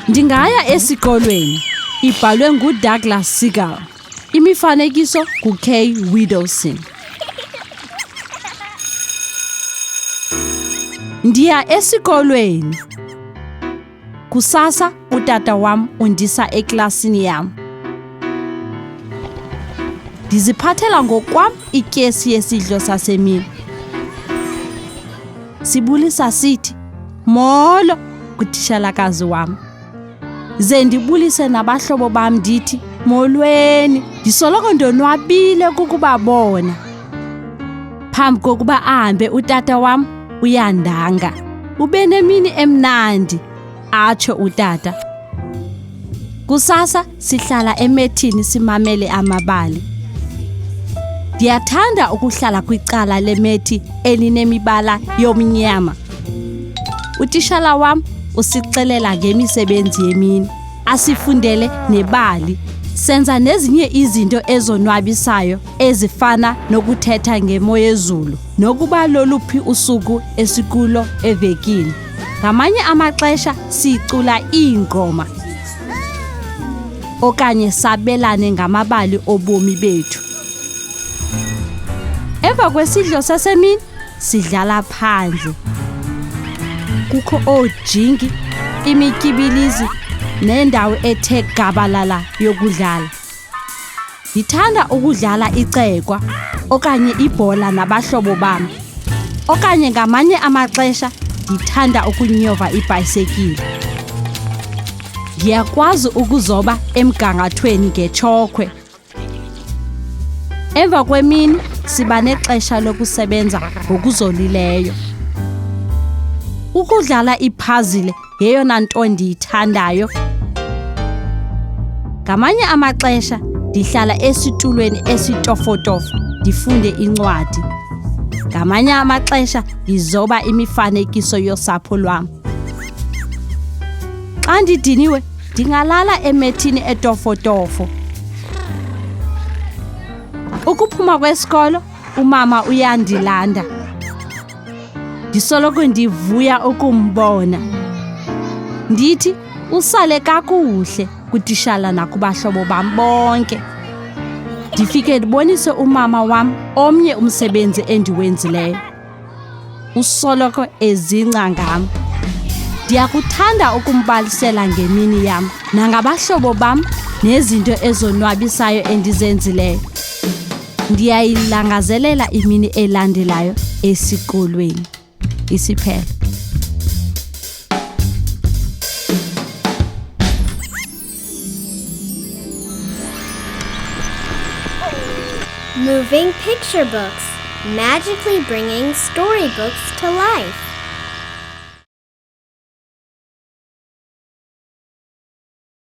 Ndingaya esikolweni ibhalwe nguDouglas Segal. Imifanekiso nguKay Widowson. Ndiya esikolweni. Kusasa utata wam undisa eklasini yam. Ndiziphathela ngokwam ityesi yesidlo sasemini. Sibulisa sithi, "Molo," kutitshalakazi wam. Ze ndibulise nabahlobo bam ndithi, "Molweni." Ndisoloko ndonwabile kukubabona. Phambi kokuba ahambe utata wam uyandanga. Ube nemini emnandi, atsho utata. Kusasa sihlala emethini simamele amabali. Ndiyathanda ukuhlala kwicala lemethi elinemibala yomnyama. Utishala wam usixelela ngemisebenzi yemini, asifundele nebali. Senza nezinye izinto ezonwabisayo ezifana nokuthetha ngemo yezulu nokuba loluphi usuku esikulo evekini. Ngamanye amaxesha sicula iingoma okanye sabelane ngamabali obomi bethu. Emva kwesidlo sasemini sidlala phandle. Kukho oojingi, imityibilizi nendawo ethe gabalala yokudlala. Ndithanda ukudlala icekwa okanye ibhola nabahlobo bam. Okanye ngamanye amaxesha ndithanda ukunyova ibhayisekile. Ndiyakwazi ukuzoba emgangathweni ngechokhwe. Emva kwemini siba nexesha lokusebenza ngokuzolileyo. Ukudlala iphazile yeyona nto ndiyithandayo. Ngamanye amaxesha ndihlala esitulweni esitofotofo ndifunde incwadi. Ngamanye amaxesha ndizoba imifanekiso yosapho lwam. Xa ndidiniwe ndingalala emethini etofotofo. Ukuphuma kwesikolo umama uyandilanda. Ndisoloko ndivuya ukumbona. Ndithi usale kakuhle kutishala nakubahlobo bam bonke. Ndifike ndibonise umama wam omnye umsebenzi endiwenzileyo. Usoloko ezingca ngam. Ndiyakuthanda ukumbalisela ngemini yam nangabahlobo bam nezinto ezonwabisayo endizenzileyo. Ndiyayilangazelela imini elandelayo esikolweni. Isiphelo. Moving picture books, magically bringing storybooks to life.